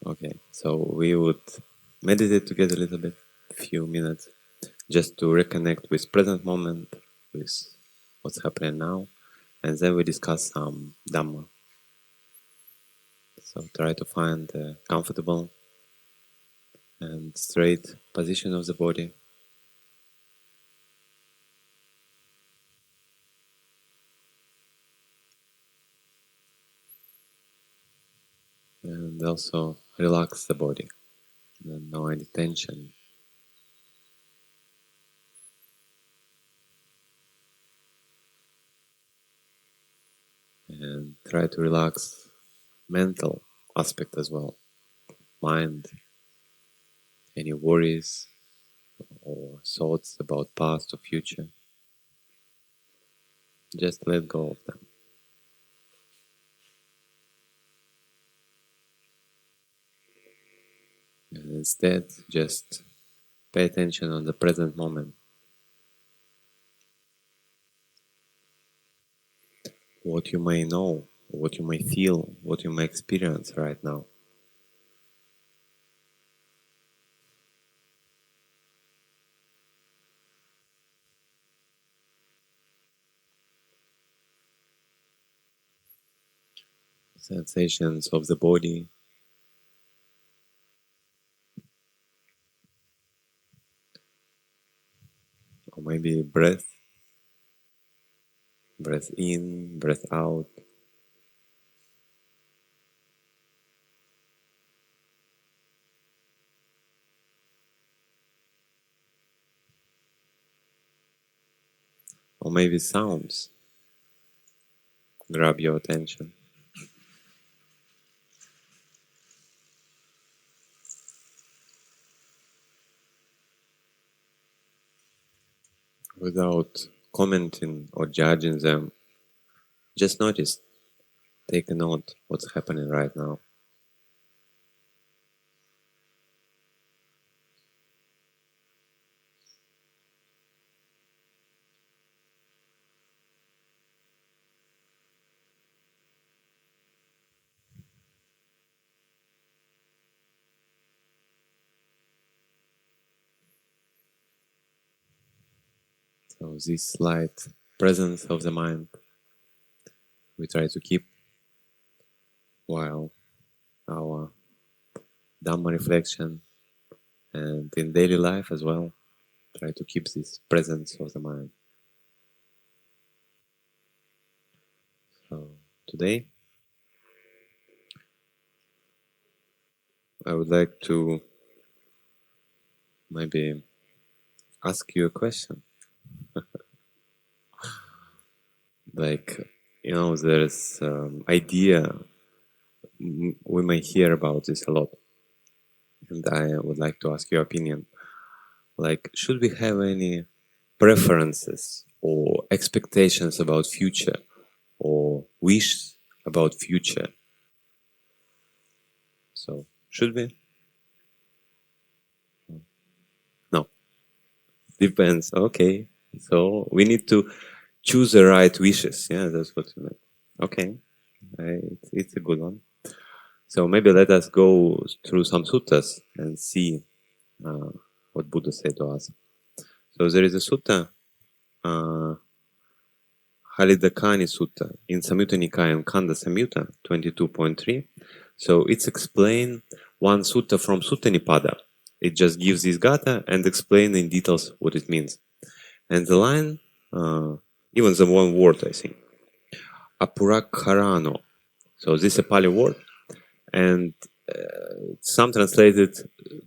Okay, so we would meditate together a little bit, a few minutes, just to reconnect with present moment, with what's happening now, and then we discuss some Dhamma. So try to find a comfortable and straight position of the body. And also relax the body, and no any tension. And try to relax mental aspect as well, mind, any worries or thoughts about past or future. Just let go of them. And instead, just pay attention on the present moment. What you may know, what you may feel, what you may experience right now. Sensations of the body, or maybe breath in, breath out. Or maybe sounds grab your attention. Without commenting or judging them, just notice, take a note what's happening right now. So this slight presence of the mind we try to keep while our Dhamma reflection and in daily life as well, try to keep this presence of the mind. So today I would like to maybe ask you a question. Like, there's idea, we may hear about this a lot, and I would like to ask your opinion. Like, should we have any preferences or expectations about future or wishes about future? So, should we? No. Depends. Okay. So, we need to choose the right wishes. Yeah, that's what you meant. Okay. It's a good one. So, maybe let us go through some suttas and see what Buddha said to us. So, there is a sutta, hāliddikāni sutta in Samyutta Nikaya Kanda Samyutta 22.3. So it's explained one sutta from Sutta Nipada. It just gives this gatha and explain in details what it means. And the line, even the one word, I think, apurakarano. So this is a Pali word, and some translated,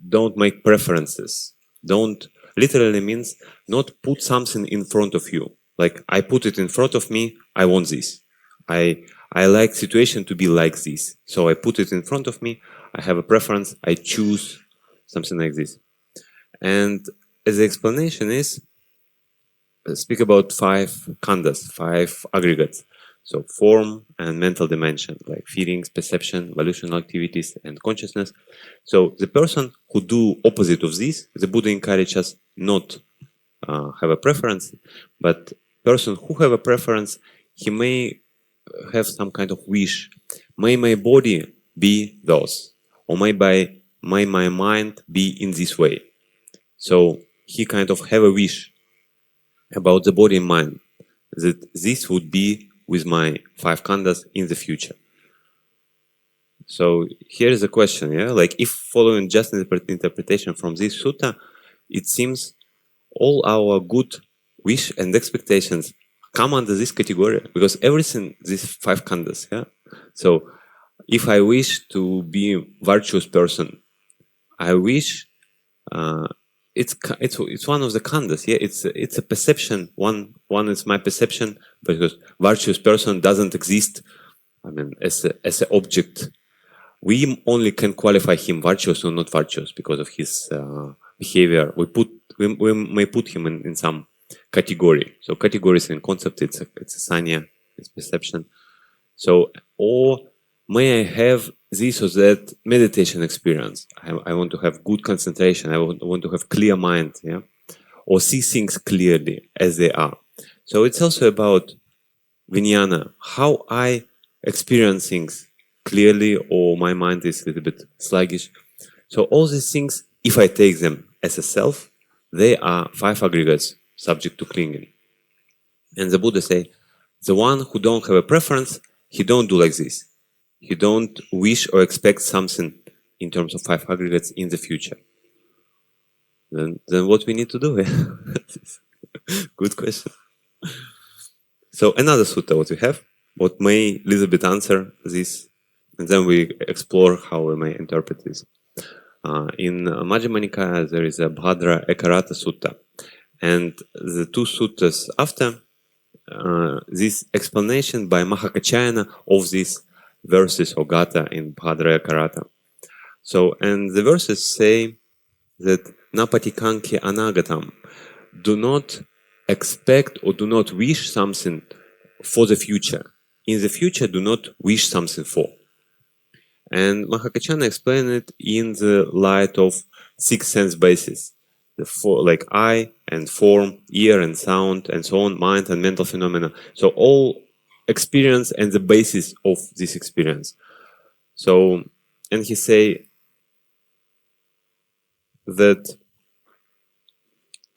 don't make preferences. Don't literally means not put something in front of you. Like, I put it in front of me, I want this. I like situation to be like this. So I put it in front of me, I have a preference, I choose something like this. And as the explanation is, speak about 5 khandas, 5 aggregates. So form and mental dimension, like feelings, perception, volitional activities, and consciousness. So the person who do opposite of this, the Buddha encourages us not have a preference, but person who have a preference, he may have some kind of wish. May my body be those, or may my mind be in this way. So he kind of have a wish about the body and mind, that this would be with my 5 khandhas in the future. So here is a question, yeah? Like, if following just interpretation from this sutta, it seems all our good wish and expectations come under this category, because everything, these 5 khandhas, yeah? So if I wish to be a virtuous person, I wish it's one of the khandhas, yeah. It's a perception. One is my perception, because virtuous person doesn't exist. I mean, as an object, we only can qualify him virtuous or not virtuous because of his behavior. We may put him in some category. So categories and concept, it's a sanya, it's perception. So, or may I have this or that meditation experience? I want to have good concentration. I want to have clear mind, yeah, or see things clearly as they are. So it's also about vijnana, how I experience things clearly, or my mind is a little bit sluggish. So all these things, if I take them as a self, they are 5 aggregates subject to clinging. And the Buddha say, the one who don't have a preference, he don't do like this. He don't wish or expect something in terms of 5 aggregates in the future. Then what we need to do? Good question. So another sutta what we have, what may a little bit answer this, and then we explore how we may interpret this. In Majjhima Nikaya there is a Bhadra Ekarata Sutta, and the 2 suttas after this explanation by Mahakachayana of these verses or gata in Bhadra Ekarata. So, and the verses say that napatikanki anagatam, do not expect or do not wish something for the future. In the future, do not wish something for. And Mahakachana explained it in the light of 6 sense bases. The 4, like eye and form, ear and sound, and so on, mind and mental phenomena. So all experience and the basis of this experience. So, and he say that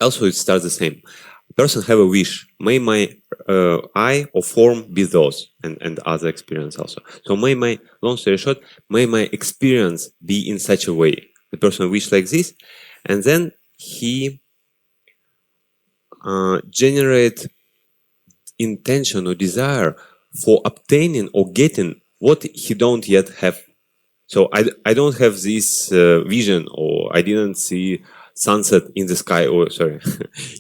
also it starts the same. Person have a wish, may my eye or form be those, and other experience also. So may my, long story short, may my experience be in such a way. The person wish like this, and then he generate intention or desire for obtaining or getting what he don't yet have. So I don't have this vision, or I didn't see sunset in the sky, or sorry,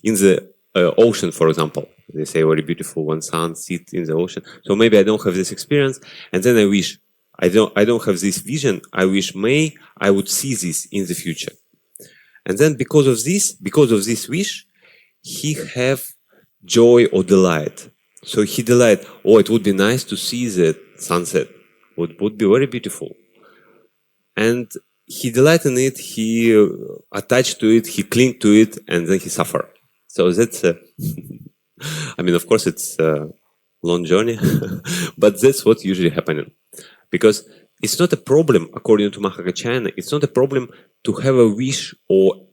in the ocean, for example. They say very beautiful when sun sits in the ocean. So maybe I don't have this experience, and then I wish I don't have this vision. I wish I would see this in the future, and then because of this wish, he have joy or delight. So he delight. Oh, it would be nice to see the sunset. Would be very beautiful. And he delight in it, he attached to it, he cling to it, and then he suffer. So that's, I mean, of course, it's a long journey, but that's what usually happening. Because it's not a problem, according to Mahakachayana, it's not a problem to have a wish or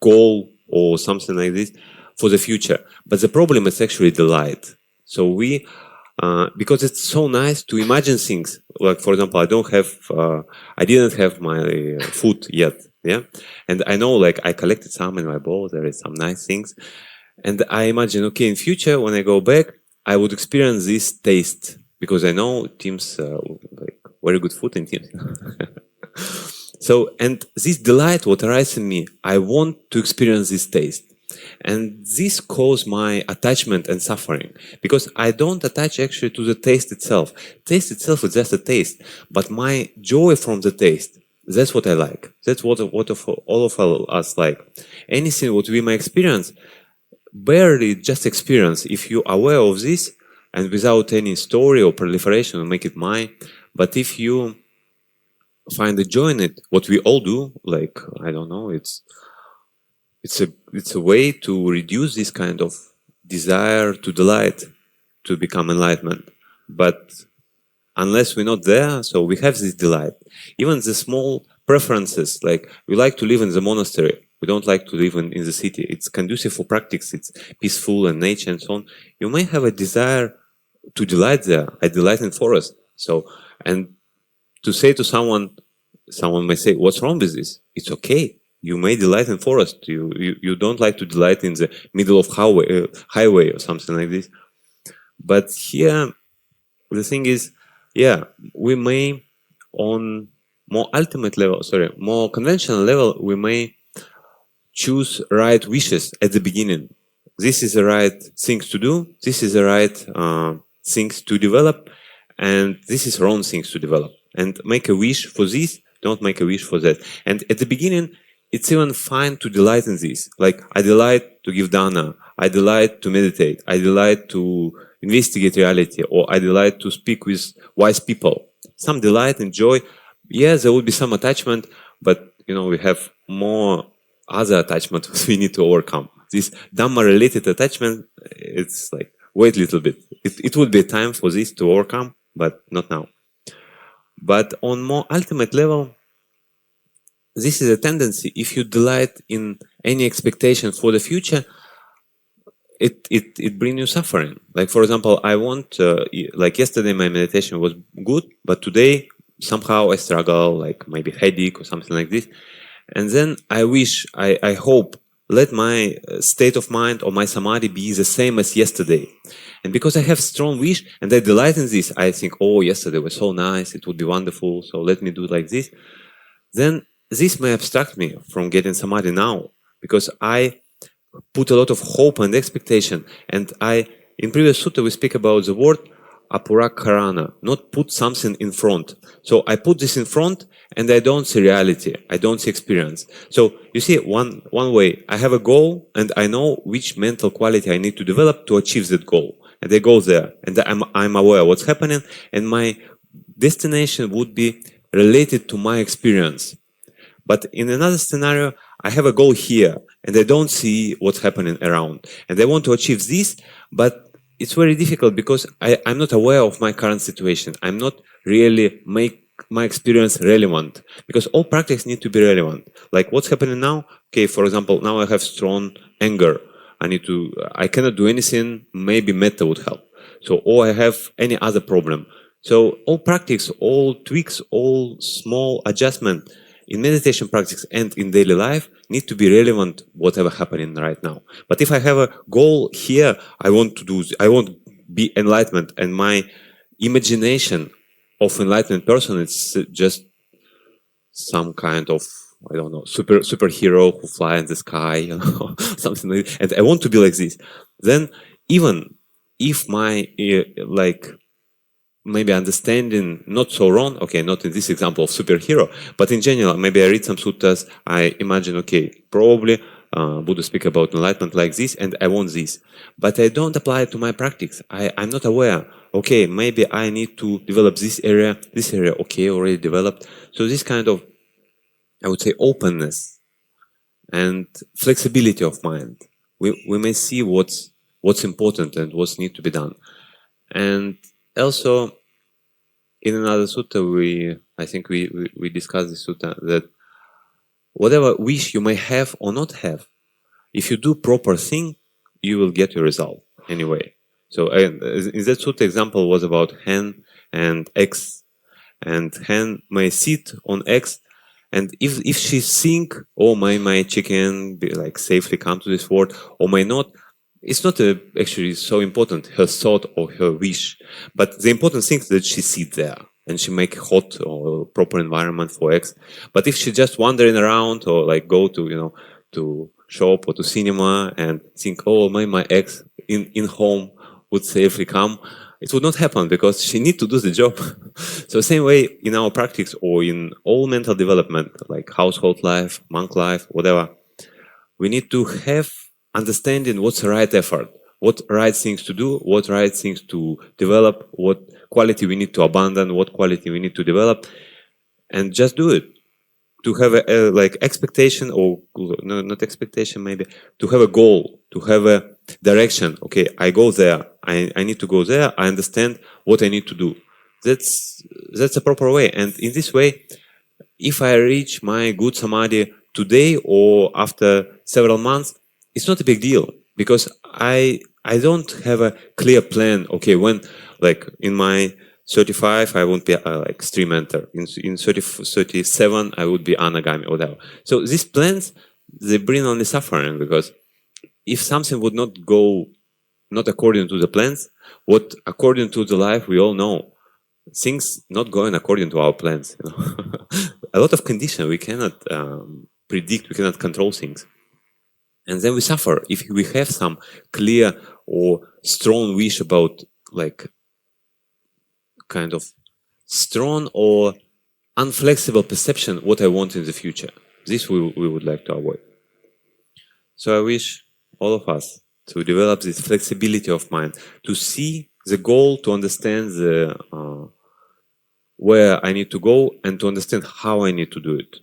goal or something like this for the future. But the problem is actually delight. So we, because it's so nice to imagine things. Like, for example, I didn't have my food yet, yeah? And I know, like, I collected some in my bowl, there is some nice things. And I imagine, okay, in future, when I go back, I would experience this taste. Because I know Tim's, like, very good food in Tim's. So, and this delight, what arises in me, I want to experience this taste. And this causes my attachment and suffering, because I don't attach actually to the taste itself. Taste itself is just a taste, but my joy from the taste, that's what I like. That's what all of us like. Anything what we may experience, barely just experience if you're aware of this and without any story or proliferation or make it mine. But if you find the joy in it, what we all do, like, I don't know, it's a way to reduce this kind of desire to delight, to become enlightenment. But unless we're not there, so we have this delight. Even the small preferences, like we like to live in the monastery, we don't like to live in the city. It's conducive for practice, it's peaceful and nature and so on. You may have a desire to delight there. I delight in forest. So, and to say to someone may say, what's wrong with this? It's okay. You may delight in forest. You don't like to delight in the middle of highway or something like this. But here, the thing is, yeah, we may on more ultimate level, more conventional level, we may choose right wishes at the beginning. This is the right things to do. This is the right things to develop. And this is wrong things to develop. And make a wish for this, don't make a wish for that. And at the beginning, it's even fine to delight in this. Like, I delight to give dana. I delight to meditate. I delight to investigate reality. Or I delight to speak with wise people. Some delight and joy. Yes, there will be some attachment, but, we have more other attachment we need to overcome. This Dhamma-related attachment, it's like, wait a little bit. It would be time for this to overcome, but not now. But on more ultimate level, this is a tendency. If you delight in any expectation for the future, it brings you suffering. Like, for example, I want, like yesterday my meditation was good, but today somehow I struggle, like maybe headache or something like this. And then I wish, I hope, let my state of mind or my samadhi be the same as yesterday. And because I have strong wish and I delight in this, I think, oh, yesterday was so nice, it would be wonderful, so let me do like this. Then this may obstruct me from getting samadhi now, because I put a lot of hope and expectation. And in previous sutta, we speak about the word apurakarana, not put something in front. So I put this in front and I don't see reality, I don't see experience. So you see, one way, I have a goal and I know which mental quality I need to develop to achieve that goal. And I go there and I'm aware of what's happening, and my destination would be related to my experience. But in another scenario, I have a goal here and I don't see what's happening around. And I want to achieve this, but it's very difficult because I'm not aware of my current situation. I'm not really make my experience relevant, because all practice need to be relevant. Like what's happening now? Okay, for example, now I have strong anger. I cannot do anything, maybe metta would help. So, or I have any other problem. So all practice, all tweaks, all small adjustment in meditation practice and in daily life need to be relevant whatever happening right now. But if I have a goal here, I want to be enlightenment, and my imagination of enlightened person is just some kind of, I don't know, superhero who fly in the sky, something like that, and I want to be like this. Then even if my maybe understanding not so wrong, okay, not in this example of superhero, but in general, maybe I read some suttas, I imagine, okay, probably Buddha speak about enlightenment like this, and I want this. But I don't apply it to my practice. I'm not aware, okay, maybe I need to develop this area, okay, already developed. So this kind of, I would say, openness and flexibility of mind. We may see what's important and what's need to be done. And also, in another sutta, I think we discussed this sutta, that whatever wish you may have or not have, if you do proper thing, you will get your result anyway. So in that sutta, example was about hen and eggs, and hen may sit on eggs, and if she think, oh, my chicken be like safely come to this world, or may not, it's not actually so important, her thought or her wish. But the important thing is that she sits there and she make hot or proper environment for eggs. But if she just wandering around or like go to, to shop or to cinema and think, oh, my eggs in home would safely come, it would not happen, because she need to do the job. So same way in our practice or in all mental development, like household life, monk life, whatever, we need to have understanding what's the right effort, what right things to do, what right things to develop, what quality we need to abandon, what quality we need to develop, and just do it. To have a like expectation, or no, not expectation, maybe to have a goal, to have a direction. Okay, I go there. I need to go there. I understand what I need to do. that's a proper way. And in this way, if I reach my good samadhi today or after several months, it's not a big deal, because I don't have a clear plan. Okay, when, like in my 35, I won't be like stream enter. In 37, I would be anagami or whatever. So these plans, they bring only suffering, because if something would not go not according to the plans, what according to the life we all know, things not going according to our plans. You know? A lot of condition we cannot predict, we cannot control things, and then we suffer. If we have some clear or strong wish about, like, kind of strong or unflexible perception what I want in the future, this we would like to avoid. So I wish all of us to develop this flexibility of mind, to see the goal, to understand the where I need to go, and to understand how I need to do it.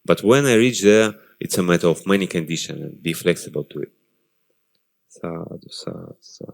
But when I reach there, it's a matter of many conditions, and be flexible to it. Sadhu, sadhu, sadhu.